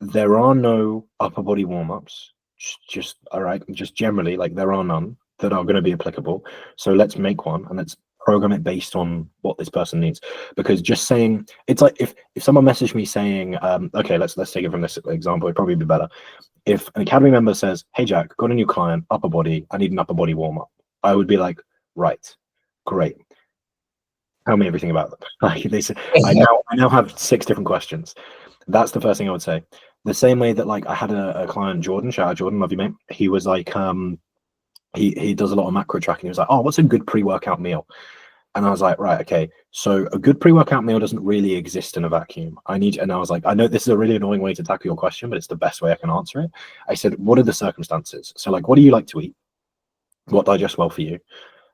there are no upper body warm ups. Just all right, just generally, like, there are none that are going to be applicable. So let's make one and let's program it based on what this person needs. Because just saying, it's like if someone messaged me saying, okay, let's take it from this example, it'd probably be better. If an academy member says, hey Jack, got a new client, upper body, I need an upper body warm up, I would be like, right, great. Tell me everything about them. Like they said, I now have 6 different questions. That's the first thing I would say. The same way that like I had a client, Jordan, shout out Jordan, love you mate. He was like, he does a lot of macro tracking. He was like, oh, what's a good pre-workout meal? And I was like, right, okay. So a good pre-workout meal doesn't really exist in a vacuum. And I was like, I know this is a really annoying way to tackle your question, but it's the best way I can answer it. I said, what are the circumstances? So like, what do you like to eat? What digests well for you?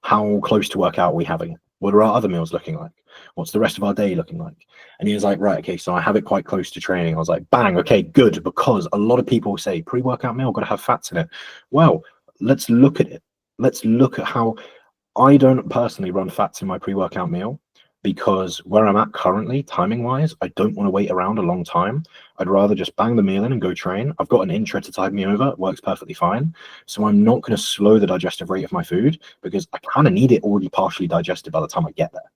How close to workout are we having? What are our other meals looking like? What's the rest of our day looking like? And he was like, right, okay, so I have it quite close to training. I was like, bang, okay, good, because a lot of people say pre-workout meal got to have fats in it. Well, let's look at it. Let's look at how I don't personally run fats in my pre-workout meal, because where I'm at currently, timing wise, I don't want to wait around a long time. I'd rather just bang the meal in and go train. I've got an intra to tide me over. It works perfectly fine. So I'm not going to slow the digestive rate of my food, because I kind of need it already partially digested by the time I get there.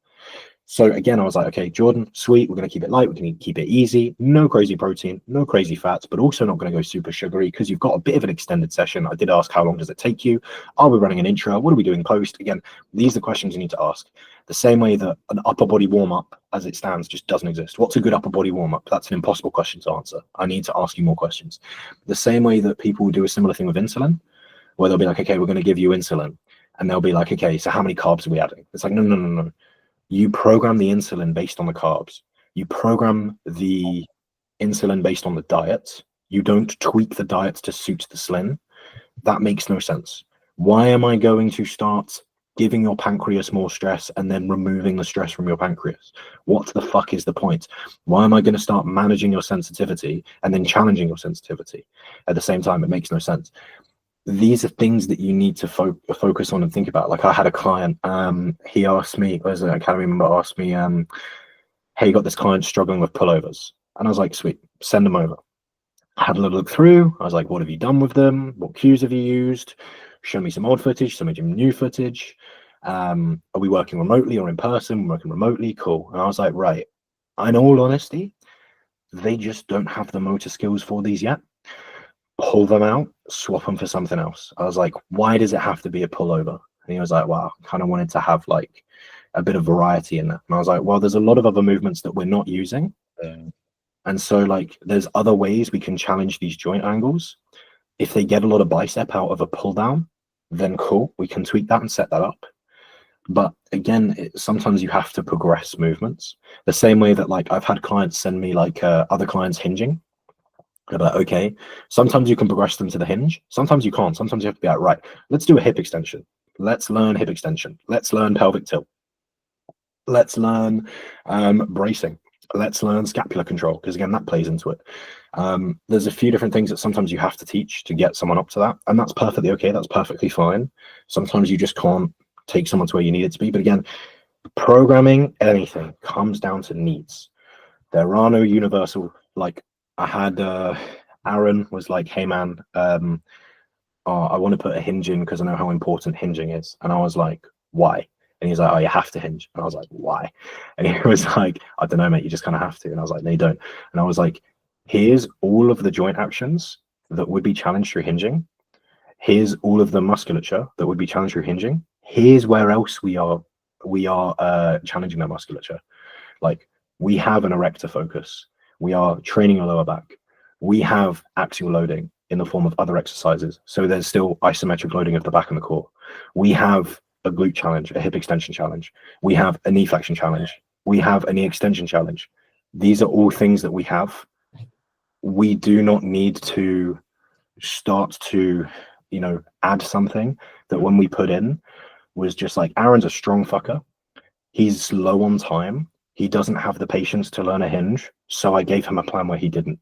So again, I was like, okay, Jordan, sweet. We're going to keep it light. We're going to keep it easy. No crazy protein, no crazy fats, but also not going to go super sugary, because you've got a bit of an extended session. I did ask, how long does it take you? Are we running an intro? What are we doing post? Again, these are the questions you need to ask. The same way that an upper body warm up as it stands just doesn't exist. What's a good upper body warm up? That's an impossible question to answer. I need to ask you more questions. The same way that people do a similar thing with insulin, where they'll be like, okay, we're going to give you insulin. And they'll be like, okay, so how many carbs are we adding? It's like, no, no, no, no. You program the insulin based on the carbs. You program the insulin based on the diet. You don't tweak the diet to suit the slim. That makes no sense. Why am I going to start giving your pancreas more stress and then removing the stress from your pancreas? What the fuck is the point? Why am I going to start managing your sensitivity and then challenging your sensitivity at the same time? It makes no sense. These are things that you need to focus on and think about. Like I had a client, he asked me, was an academy member asked me, hey, you got this client struggling with pullovers. And I was like, sweet, send them over. I had a little look through. I was like, what have you done with them? What cues have you used? Show me some old footage, some new footage. Are we working remotely or in person? We're working remotely, cool. And I was like, right, in all honesty, they just don't have the motor skills for these yet. Pull them out, swap them for something else. I was like, why does it have to be a pullover? And he was like, wow, kind of wanted to have like a bit of variety in that. And I was like, well, there's a lot of other movements that we're not using. And so like there's other ways we can challenge these joint angles. If they get a lot of bicep out of a pull down, then cool, we can tweak that and set that up. But again, sometimes you have to progress movements the same way that like I've had clients send me like other clients hinging. They're like, okay, sometimes you can progress them to the hinge. Sometimes you can't. Sometimes you have to be like, right, let's do a hip extension. Let's learn hip extension. Let's learn pelvic tilt. Let's learn bracing. Let's learn scapular control, because again, that plays into it. There's a few different things that sometimes you have to teach to get someone up to that. And that's perfectly okay. That's perfectly fine. Sometimes you just can't take someone to where you need it to be. But again, programming anything comes down to needs. There are no universal, like I had Aaron was like, hey man, I want to put a hinge in because I know how important hinging is. And I was like, why? And he's like, oh, you have to hinge. And I was like, why? And he was like, I don't know, mate, you just kind of have to. And I was like, no, you don't. And I was like, here's all of the joint actions that would be challenged through hinging. Here's all of the musculature that would be challenged through hinging. Here's where else we are challenging that musculature. Like we have an erector focus. We are training your lower back. We have axial loading in the form of other exercises. So there's still isometric loading of the back and the core. We have a glute challenge, a hip extension challenge. We have a knee flexion challenge. We have a knee extension challenge. These are all things that we have. We do not need to start to, add something that when we put in was just like, Aaron's a strong fucker. He's low on time. He doesn't have the patience to learn a hinge. So I gave him a plan where he didn't.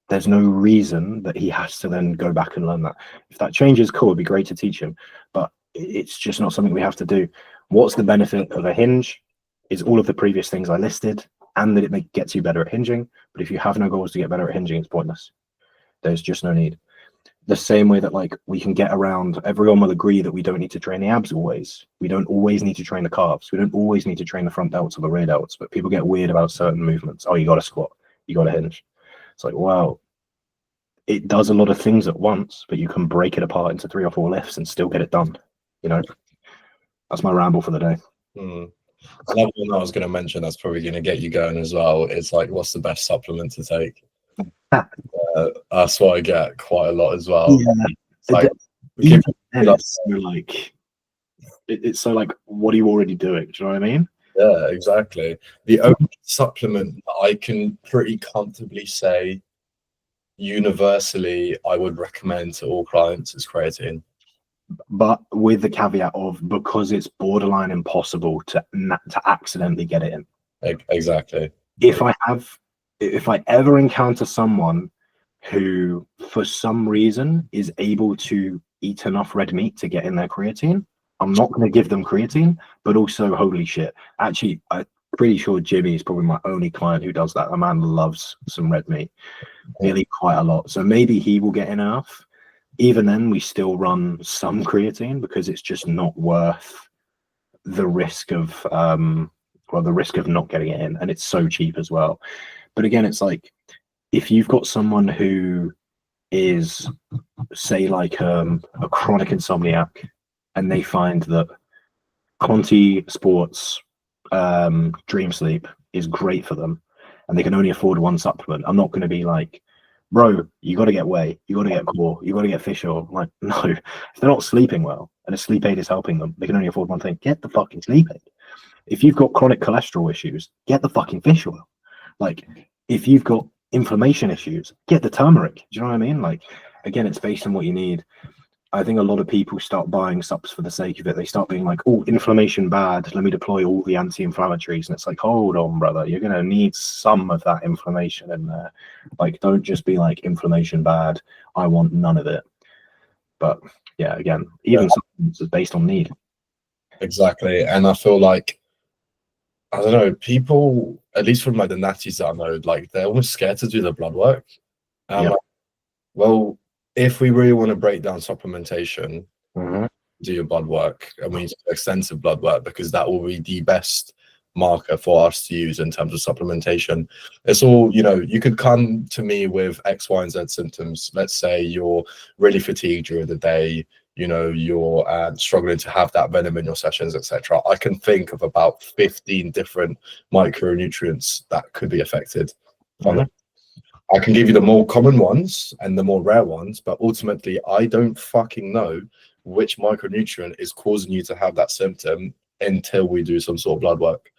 There's no reason that he has to then go back and learn that. If that changes, cool, it'd be great to teach him. But it's just not something we have to do. What's the benefit of a hinge? Is all of the previous things I listed, and that it gets you better at hinging. But if you have no goals to get better at hinging, it's pointless. There's just no need. The same way that like we can get around, everyone will agree that we don't need to train the abs always. We don't always need to train the calves. We don't always need to train the front delts or the rear delts, but people get weird about certain movements. Oh, you got to squat, you got to hinge. It's like, wow, it does a lot of things at once, but you can break it apart into 3 or 4 lifts and still get it done. That's my ramble for the day. Another one I was going to mention that's probably going to get you going as well is like, what's the best supplement to take? That's what I get quite a lot as well. Yeah. It's like, Even then, it's so like, it's so like, what are you already doing? Do you know what I mean? yeah, exactly. The only supplement that I can pretty comfortably say universally I would recommend to all clients is creatine. But with the caveat of, because it's borderline impossible to accidentally get it in. Exactly. If I ever encounter someone who for some reason is able to eat enough red meat to get in their creatine, I'm not going to give them creatine. But also, holy shit, actually, I'm pretty sure Jimmy is probably my only client who does that. A man loves some red meat. He'll eat quite a lot, so maybe he will get in enough. Even then, we still run some creatine because it's just not worth the risk of the risk of not getting it in, and it's so cheap as well. But again, it's like, if you've got someone who is, say, like a chronic insomniac, and they find that Conti Sports Dream Sleep is great for them, and they can only afford one supplement, I'm not going to be like, bro, you got to get whey, you got to get core, you got to get fish oil. Like, no, if they're not sleeping well and a sleep aid is helping them, they can only afford one thing. Get the fucking sleep aid. If you've got chronic cholesterol issues, get the fucking fish oil. Like, if you've got inflammation issues, get the turmeric. Do you know what I mean? Like, again, it's based on what you need. I think a lot of people start buying subs for the sake of it. They start being like, oh, inflammation bad, let me deploy all the anti-inflammatories. And it's like, hold on, brother, you're going to need some of that inflammation in there. Like, don't just be like, inflammation bad, I want none of it. But yeah, again, even supplements is based on need. Exactly. And I feel like, I don't know, people, at least from like the natties that I know, like they're almost scared to do the blood work. Yeah. Like, well, if we really want to break down supplementation, do your blood work, and we need to do extensive blood work, because that will be the best marker for us to use in terms of supplementation. It's all, you know, you could come to me with X, Y, and Z symptoms. Let's say you're really fatigued during the day, you know, you're struggling to have that venom in your sessions, etc. I can think of about 15 different micronutrients that could be affected. I can give you the more common ones and the more rare ones, but ultimately I don't fucking know which micronutrient is causing you to have that symptom until we do some sort of blood work.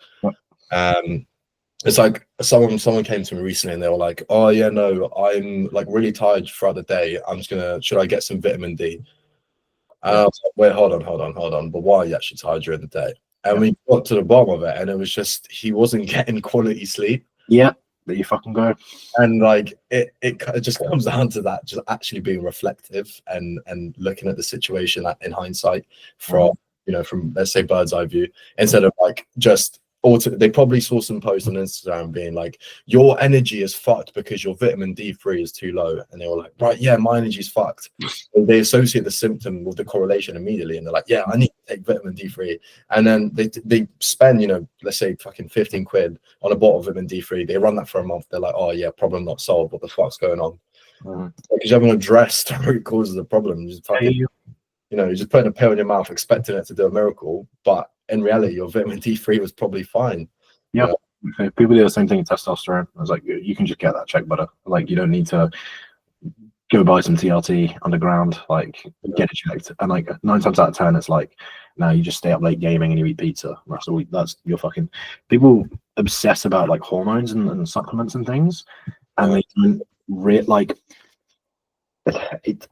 It's like someone came to me recently and they were like, oh yeah, no, I'm like really tired throughout the day, I'm just gonna, should I get some vitamin D? And I was like, wait, hold on, but why are you actually tired during the day? And we got to the bottom of it, and it was just, he wasn't getting quality sleep. Yeah, there you fucking go. And like it just comes down to that, just actually being reflective and looking at the situation in hindsight from, you know, from, let's say, bird's eye view, instead of like just they probably saw some posts on Instagram being like, your energy is fucked because your vitamin D3 is too low, and they were like, right, yeah, my energy's fucked. And they associate the symptom with the correlation immediately, and they're like, yeah, I need to take vitamin D3, and then they spend, you know, let's say fucking 15 quid on a bottle of vitamin D3. They run that for a month, they're like, oh yeah, problem not solved, what the fuck's going on? Because you haven't addressed the root cause of the problem. You just fucking, you know, you're just putting a pill in your mouth expecting it to do a miracle, but in reality, your vitamin D3 was probably fine. Yeah, you know? People do the same thing with testosterone. I was like, you can just get that check butter. Like, you don't need to go buy some TRT underground. Like, get it checked. And like 9 times out of 10, it's like, now you just stay up late gaming and you eat pizza. That's your fucking. People obsess about like hormones and supplements and things, and they don't like it.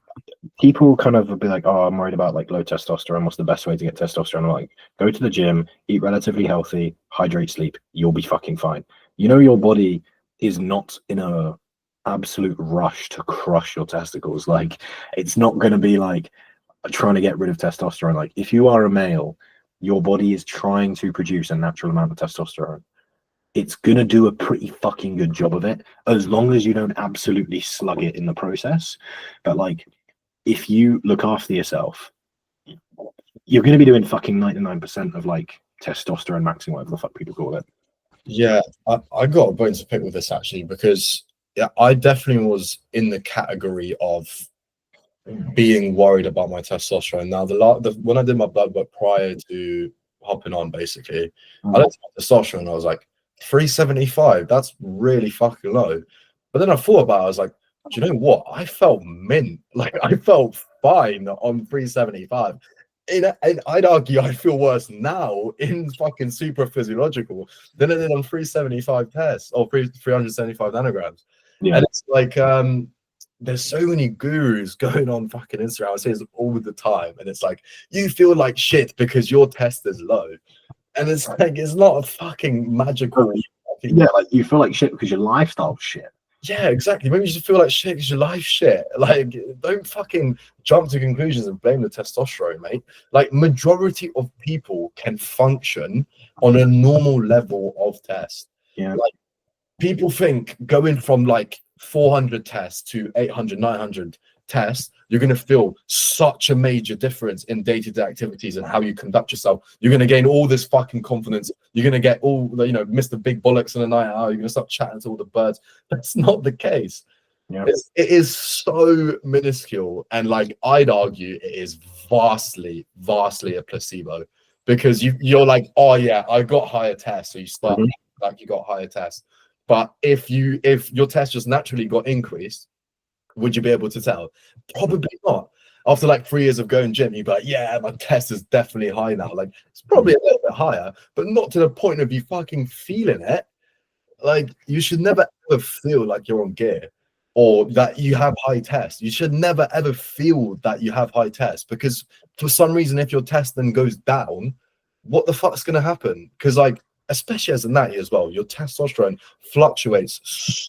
People kind of be like, oh, I'm worried about like low testosterone. What's the best way to get testosterone? I'm like, go to the gym, eat relatively healthy, hydrate, sleep. You'll be fucking fine. You know, your body is not in a absolute rush to crush your testicles. Like, it's not going to be like trying to get rid of testosterone. Like, if you are a male, your body is trying to produce a natural amount of testosterone. It's going to do a pretty fucking good job of it, as long as you don't absolutely slug it in the process. But like, if you look after yourself, you're going to be doing fucking 99% of like testosterone maxing, whatever the fuck people call it. Yeah, I got a bone to pick with this actually, because yeah, I definitely was in the category of being worried about my testosterone. Now, when I did my blood work prior to hopping on, basically, I looked at my testosterone and I was like, 375, that's really fucking low. But then I thought about it, I was like, do you know what? I felt mint. Like I felt fine on 375. And I'd argue I feel worse now in fucking super physiological than I did on 375 tests or 375 nanograms. Yeah. And it's like there's so many gurus going on fucking Instagram. I say this all the time, and it's like you feel like shit because your test is low, and it's like it's not a fucking magical. Yeah, like you feel like shit because your lifestyle's shit. Yeah, exactly. Maybe you just feel like shit because your life shit. Like, don't fucking jump to conclusions and blame the testosterone, mate. Like, majority of people can function on a normal level of test. Yeah. Like, people think going from like 400 tests to 800, 900 tests, you're going to feel such a major difference in day-to-day activities and how you conduct yourself. You're going to gain all this fucking confidence. You're going to get all the, Mr. Big Bollocks in the night out. You're going to start chatting to all the birds. That's not the case. Yeah. It is so minuscule. And like, I'd argue it is vastly a placebo, because you're like, oh yeah, I got higher tests. So you start like you got higher tests. But if your test just naturally got increased, would you be able to tell? Probably not. After like 3 years of going gym, you'd be like, yeah, my test is definitely high now. Like, it's probably a little bit higher, but not to the point of you fucking feeling it. Like, you should never ever feel like you're on gear or that you have high tests. You should never ever feel that you have high tests, because for some reason, if your test then goes down, what the fuck's going to happen? Because like, especially as a natty as well, your testosterone fluctuates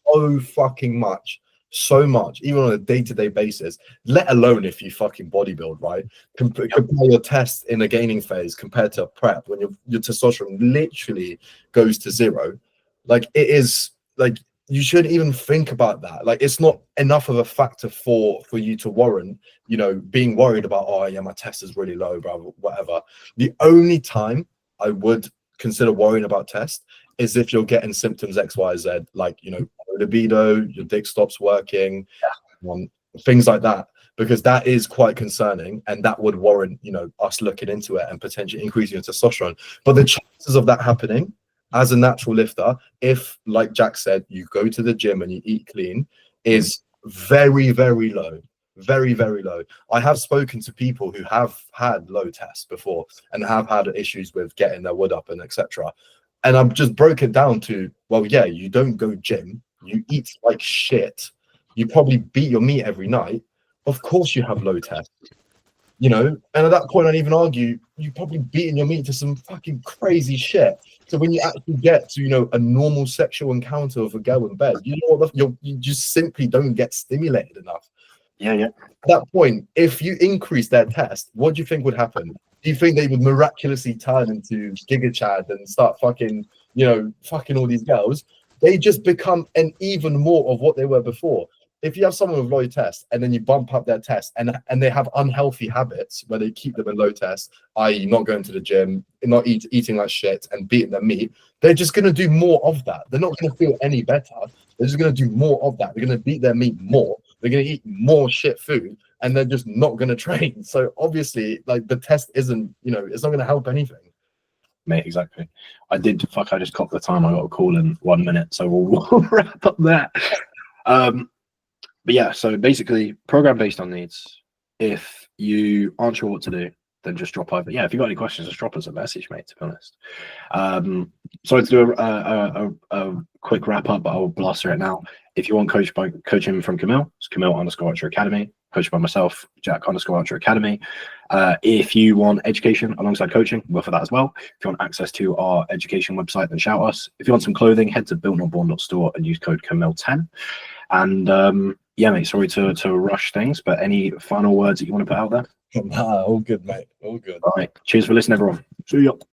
so fucking much. So much, even on a day-to-day basis, let alone if you fucking bodybuild, right? Compare your test in a gaining phase compared to a prep when your testosterone literally goes to zero. Like, it is like, you shouldn't even think about that. Like, it's not enough of a factor for you to warrant, being worried about, oh yeah, my test is really low, bro, whatever. The only time I would consider worrying about test is if you're getting symptoms X, Y, Z, like, libido, your dick stops working, things like that, because that is quite concerning, and that would warrant, us looking into it and potentially increasing your testosterone. But the chances of that happening as a natural lifter, if, like Jack said, you go to the gym and you eat clean, is very, very low. Very, very low. I have spoken to people who have had low tests before and have had issues with getting their wood up and etc. And I've just broke it down to, well, yeah, you don't go gym, you eat like shit, you probably beat your meat every night. Of course you have low tests, and at that point I'd even argue you probably beating your meat to some fucking crazy shit. So when you actually get to, a normal sexual encounter with a girl in bed, you just simply don't get stimulated enough. Yeah. At that point, if you increase their test, what do you think would happen? Do you think they would miraculously turn into Giga Chad and start fucking all these girls? They just become an even more of what they were before. If you have someone with low test and then you bump up their test and they have unhealthy habits where they keep them in low test, i.e. not going to the gym, not eating like shit and beating their meat, they're just going to do more of that. They're not going to feel any better. They're just going to do more of that. They're going to beat their meat more. They're going to eat more shit food, and they're just not going to train. So obviously, like, the test isn't, it's not going to help anything. Mate, exactly. I just clocked the time. I got a call in 1 minute, so we'll wrap up there. But yeah, so basically, program based on needs. If you aren't sure what to do, then just drop over. Yeah, if you've got any questions, just drop us a message, mate, to be honest. Sorry to do a quick wrap up, but I'll blast through it now. If you want coaching from Camille, it's Camille_Archer Academy. Coached by myself, Jack_Archer Academy. If you want education alongside coaching, we're for that as well. If you want access to our education website, then shout us. If you want some clothing, head to BuiltNotBorn.Store and use code Camille10. And yeah, mate, sorry to rush things, but any final words that you want to put out there? Nah, all good, mate. All good. All right. Cheers for listening, everyone. See ya.